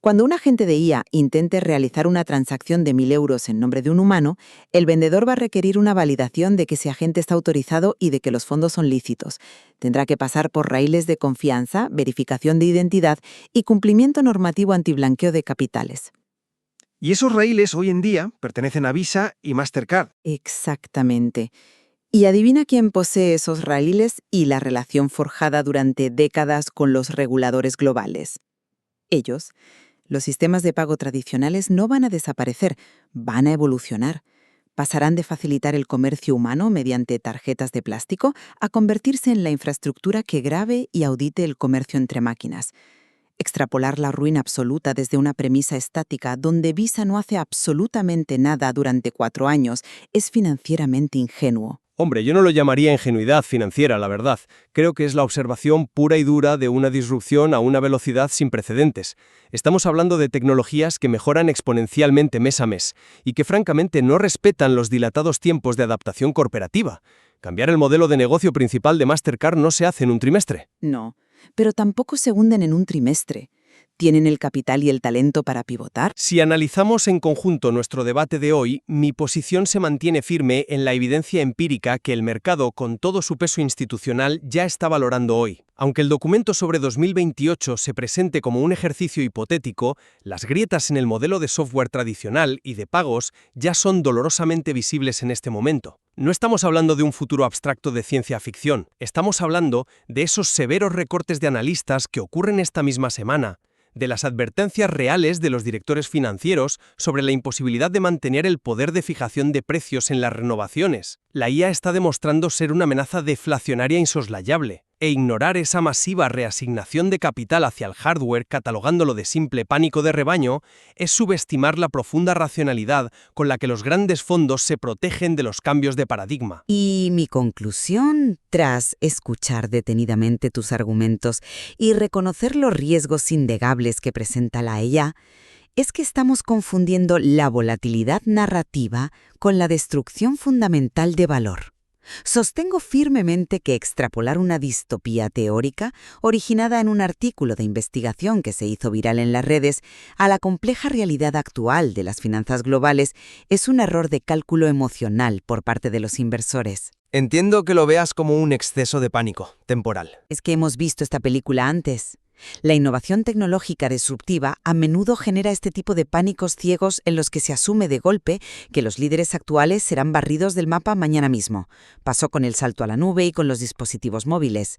Cuando un agente de IA intente realizar una transacción de 1.000 euros en nombre de un humano, el vendedor va a requerir una validación de que ese agente está autorizado y de que los fondos son lícitos. Tendrá que pasar por raíles de confianza, verificación de identidad y cumplimiento normativo antiblanqueo de capitales. Y esos raíles hoy en día pertenecen a Visa y Mastercard. Exactamente. Y adivina quién posee esos raíles y la relación forjada durante décadas con los reguladores globales. Ellos. Los sistemas de pago tradicionales no van a desaparecer, van a evolucionar. Pasarán de facilitar el comercio humano mediante tarjetas de plástico a convertirse en la infraestructura que grabe y audite el comercio entre máquinas. Extrapolar la ruina absoluta desde una premisa estática donde Visa no hace absolutamente nada durante 4 años es financieramente ingenuo. Hombre, yo no lo llamaría ingenuidad financiera, la verdad. Creo que es la observación pura y dura de una disrupción a una velocidad sin precedentes. Estamos hablando de tecnologías que mejoran exponencialmente mes a mes y que francamente no respetan los dilatados tiempos de adaptación corporativa. Cambiar el modelo de negocio principal de Mastercard no se hace en un trimestre. No, pero tampoco se hunden en un trimestre. ¿Tienen el capital y el talento para pivotar? Si analizamos en conjunto nuestro debate de hoy, mi posición se mantiene firme en la evidencia empírica que el mercado, con todo su peso institucional, ya está valorando hoy. Aunque el documento sobre 2028 se presente como un ejercicio hipotético, las grietas en el modelo de software tradicional y de pagos ya son dolorosamente visibles en este momento. No estamos hablando de un futuro abstracto de ciencia ficción, estamos hablando de esos severos recortes de analistas que ocurren esta misma semana, de las advertencias reales de los directores financieros sobre la imposibilidad de mantener el poder de fijación de precios en las renovaciones. La IA está demostrando ser una amenaza deflacionaria insoslayable, e ignorar esa masiva reasignación de capital hacia el hardware catalogándolo de simple pánico de rebaño es subestimar la profunda racionalidad con la que los grandes fondos se protegen de los cambios de paradigma. Y mi conclusión, tras escuchar detenidamente tus argumentos y reconocer los riesgos innegables que presenta la IA, es que estamos confundiendo la volatilidad narrativa con la destrucción fundamental de valor. Sostengo firmemente que extrapolar una distopía teórica, originada en un artículo de investigación que se hizo viral en las redes, a la compleja realidad actual de las finanzas globales es un error de cálculo emocional por parte de los inversores. Entiendo que lo veas como un exceso de pánico temporal. Es que hemos visto esta película antes. La innovación tecnológica disruptiva a menudo genera este tipo de pánicos ciegos en los que se asume de golpe que los líderes actuales serán barridos del mapa mañana mismo. Pasó con el salto a la nube y con los dispositivos móviles.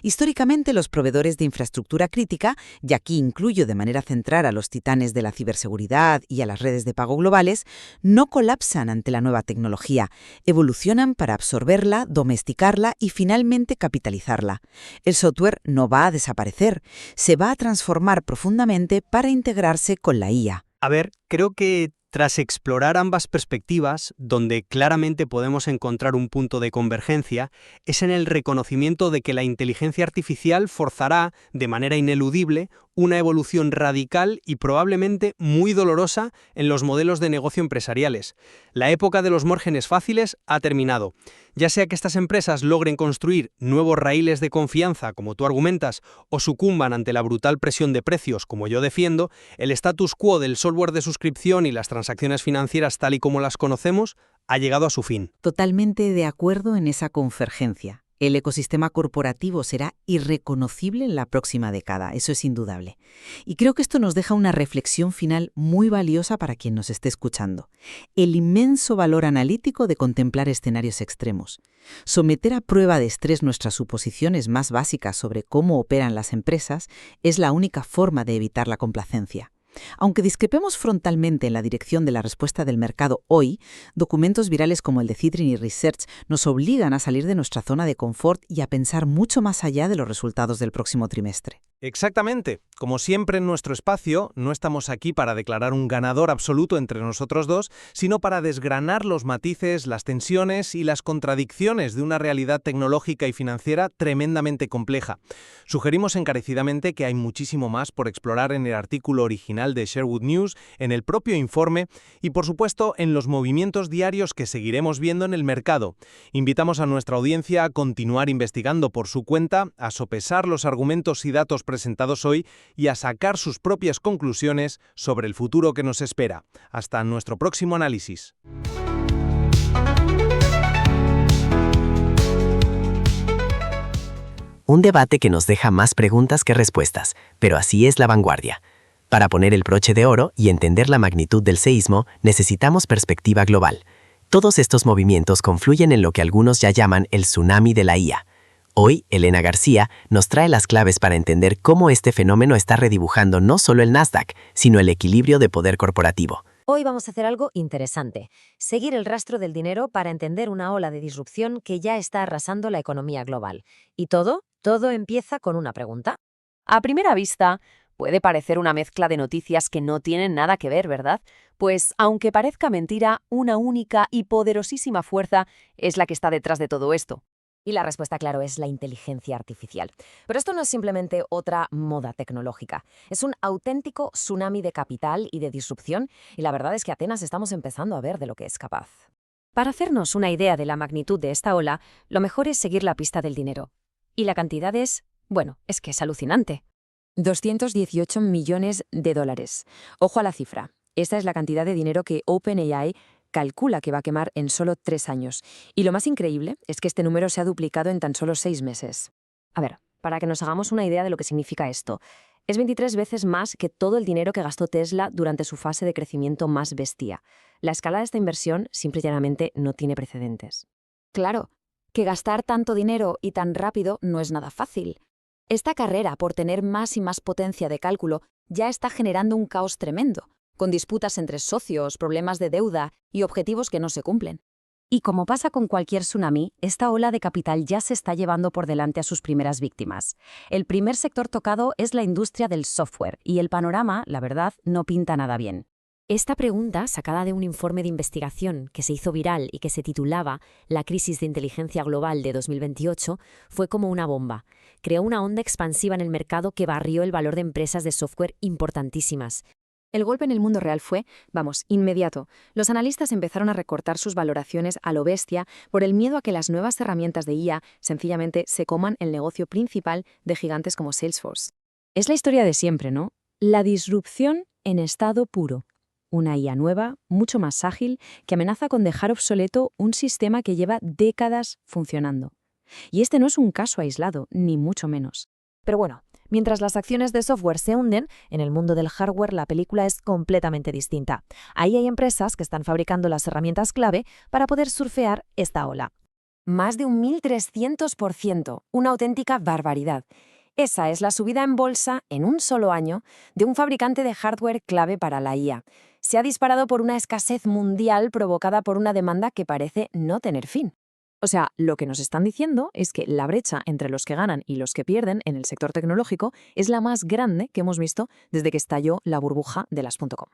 Históricamente, los proveedores de infraestructura crítica, y aquí incluyo de manera central a los titanes de la ciberseguridad y a las redes de pago globales, no colapsan ante la nueva tecnología, evolucionan para absorberla, domesticarla y finalmente capitalizarla. El software no va a desaparecer, se va a transformar profundamente para integrarse con la IA. A ver, creo que tras explorar ambas perspectivas, donde claramente podemos encontrar un punto de convergencia, es en el reconocimiento de que la inteligencia artificial forzará, de manera ineludible, una evolución radical y probablemente muy dolorosa en los modelos de negocio empresariales. La época de los márgenes fáciles ha terminado. Ya sea que estas empresas logren construir nuevos raíles de confianza, como tú argumentas, o sucumban ante la brutal presión de precios, como yo defiendo, el status quo del software de suscripción y las transacciones financieras tal y como las conocemos ha llegado a su fin. Totalmente de acuerdo en esa convergencia. El ecosistema corporativo será irreconocible en la próxima década, eso es indudable. Y creo que esto nos deja una reflexión final muy valiosa para quien nos esté escuchando. El inmenso valor analítico de contemplar escenarios extremos. Someter a prueba de estrés nuestras suposiciones más básicas sobre cómo operan las empresas es la única forma de evitar la complacencia. Aunque discrepemos frontalmente en la dirección de la respuesta del mercado hoy, documentos virales como el de Citrin Research nos obligan a salir de nuestra zona de confort y a pensar mucho más allá de los resultados del próximo trimestre. Exactamente. Como siempre en nuestro espacio, no estamos aquí para declarar un ganador absoluto entre nosotros dos, sino para desgranar los matices, las tensiones y las contradicciones de una realidad tecnológica y financiera tremendamente compleja. Sugerimos encarecidamente que hay muchísimo más por explorar en el artículo original de Sherwood News, en el propio informe y, por supuesto, en los movimientos diarios que seguiremos viendo en el mercado. Invitamos a nuestra audiencia a continuar investigando por su cuenta, a sopesar los argumentos y datos presentados hoy y a sacar sus propias conclusiones sobre el futuro que nos espera. Hasta nuestro próximo análisis. Un debate que nos deja más preguntas que respuestas, pero así es la vanguardia. Para poner el broche de oro y entender la magnitud del seísmo, necesitamos perspectiva global. Todos estos movimientos confluyen en lo que algunos ya llaman el tsunami de la IA. Hoy, Elena García nos trae las claves para entender cómo este fenómeno está redibujando no solo el Nasdaq, sino el equilibrio de poder corporativo. Hoy vamos a hacer algo interesante, seguir el rastro del dinero para entender una ola de disrupción que ya está arrasando la economía global. ¿Y todo empieza con una pregunta? A primera vista, puede parecer una mezcla de noticias que no tienen nada que ver, ¿verdad? Pues, aunque parezca mentira, una única y poderosísima fuerza es la que está detrás de todo esto. Y la respuesta, claro, es la inteligencia artificial. Pero esto no es simplemente otra moda tecnológica. Es un auténtico tsunami de capital y de disrupción, y la verdad es que apenas estamos empezando a ver de lo que es capaz. Para hacernos una idea de la magnitud de esta ola, lo mejor es seguir la pista del dinero. Y la cantidad es que es alucinante. 218 millones de dólares. Ojo a la cifra. Esta es la cantidad de dinero que OpenAI calcula que va a quemar en solo 3 años. Y lo más increíble es que este número se ha duplicado en tan solo 6 meses. A ver, para que nos hagamos una idea de lo que significa esto, es 23 veces más que todo el dinero que gastó Tesla durante su fase de crecimiento más bestia. La escala de esta inversión simple y llanamente no tiene precedentes. Claro, que gastar tanto dinero y tan rápido no es nada fácil. Esta carrera por tener más y más potencia de cálculo ya está generando un caos tremendo, con disputas entre socios, problemas de deuda y objetivos que no se cumplen. Y como pasa con cualquier tsunami, esta ola de capital ya se está llevando por delante a sus primeras víctimas. El primer sector tocado es la industria del software, y el panorama, la verdad, no pinta nada bien. Esta pregunta, sacada de un informe de investigación que se hizo viral y que se titulaba La crisis de inteligencia global de 2028, fue como una bomba. Creó una onda expansiva en el mercado que barrió el valor de empresas de software importantísimas. El golpe en el mundo real fue, inmediato. Los analistas empezaron a recortar sus valoraciones a lo bestia por el miedo a que las nuevas herramientas de IA sencillamente se coman el negocio principal de gigantes como Salesforce. Es la historia de siempre, ¿no? La disrupción en estado puro. Una IA nueva, mucho más ágil, que amenaza con dejar obsoleto un sistema que lleva décadas funcionando. Y este no es un caso aislado, ni mucho menos. Pero bueno, mientras las acciones de software se hunden, en el mundo del hardware la película es completamente distinta. Ahí hay empresas que están fabricando las herramientas clave para poder surfear esta ola. Más de un 1.300%, una auténtica barbaridad. Esa es la subida en bolsa en un solo año de un fabricante de hardware clave para la IA. Se ha disparado por una escasez mundial provocada por una demanda que parece no tener fin. O sea, lo que nos están diciendo es que la brecha entre los que ganan y los que pierden en el sector tecnológico es la más grande que hemos visto desde que estalló la burbuja de las .com.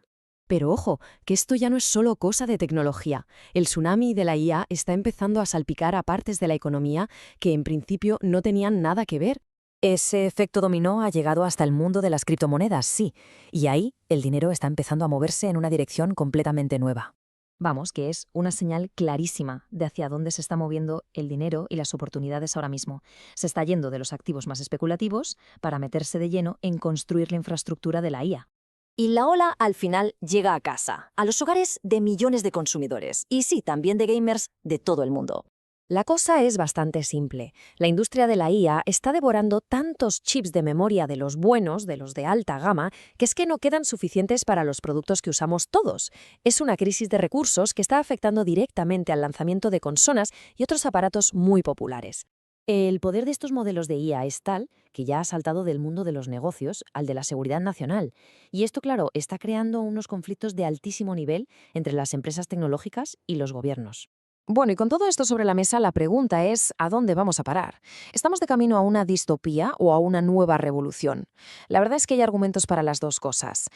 Pero ojo, que esto ya no es solo cosa de tecnología. El tsunami de la IA está empezando a salpicar a partes de la economía que en principio no tenían nada que ver. Ese efecto dominó ha llegado hasta el mundo de las criptomonedas, sí, y ahí el dinero está empezando a moverse en una dirección completamente nueva. Vamos, que es una señal clarísima de hacia dónde se está moviendo el dinero y las oportunidades ahora mismo. Se está yendo de los activos más especulativos para meterse de lleno en construir la infraestructura de la IA. Y la ola al final llega a casa, a los hogares de millones de consumidores, y sí, también de gamers de todo el mundo. La cosa es bastante simple. La industria de la IA está devorando tantos chips de memoria de los buenos, de los de alta gama, que es que no quedan suficientes para los productos que usamos todos. Es una crisis de recursos que está afectando directamente al lanzamiento de consolas y otros aparatos muy populares. El poder de estos modelos de IA es tal que ya ha saltado del mundo de los negocios al de la seguridad nacional. Y esto, claro, está creando unos conflictos de altísimo nivel entre las empresas tecnológicas y los gobiernos. Bueno, y con todo esto sobre la mesa, la pregunta es ¿a dónde vamos a parar? ¿Estamos de camino a una distopía o a una nueva revolución? La verdad es que hay argumentos para las dos cosas.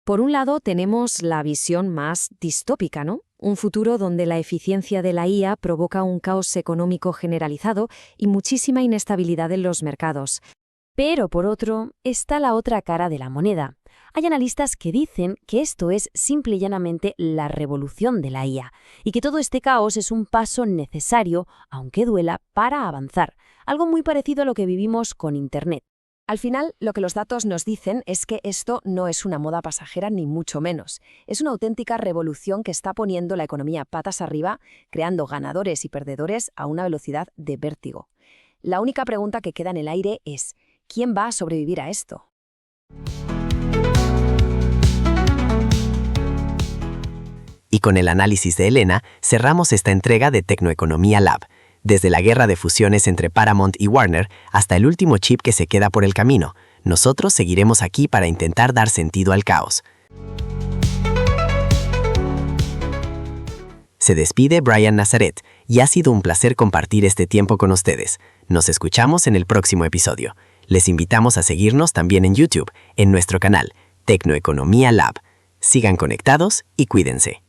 Por un lado, tenemos la visión más distópica, ¿no? Un futuro donde la eficiencia de la IA provoca un caos económico generalizado y muchísima inestabilidad en los mercados. Pero, por otro, está la otra cara de la moneda. Hay analistas que dicen que esto es simple y llanamente la revolución de la IA y que todo este caos es un paso necesario, aunque duela, para avanzar, algo muy parecido a lo que vivimos con Internet. Al final, lo que los datos nos dicen es que esto no es una moda pasajera ni mucho menos. Es una auténtica revolución que está poniendo la economía patas arriba, creando ganadores y perdedores a una velocidad de vértigo. La única pregunta que queda en el aire es ¿quién va a sobrevivir a esto? Y con el análisis de Elena, cerramos esta entrega de Tecnoeconomía Lab, desde la guerra de fusiones entre Paramount y Warner hasta el último chip que se queda por el camino. Nosotros seguiremos aquí para intentar dar sentido al caos. Se despide Brian Nazaret y ha sido un placer compartir este tiempo con ustedes. Nos escuchamos en el próximo episodio. Les invitamos a seguirnos también en YouTube, en nuestro canal, Tecnoeconomía Lab. Sigan conectados y cuídense.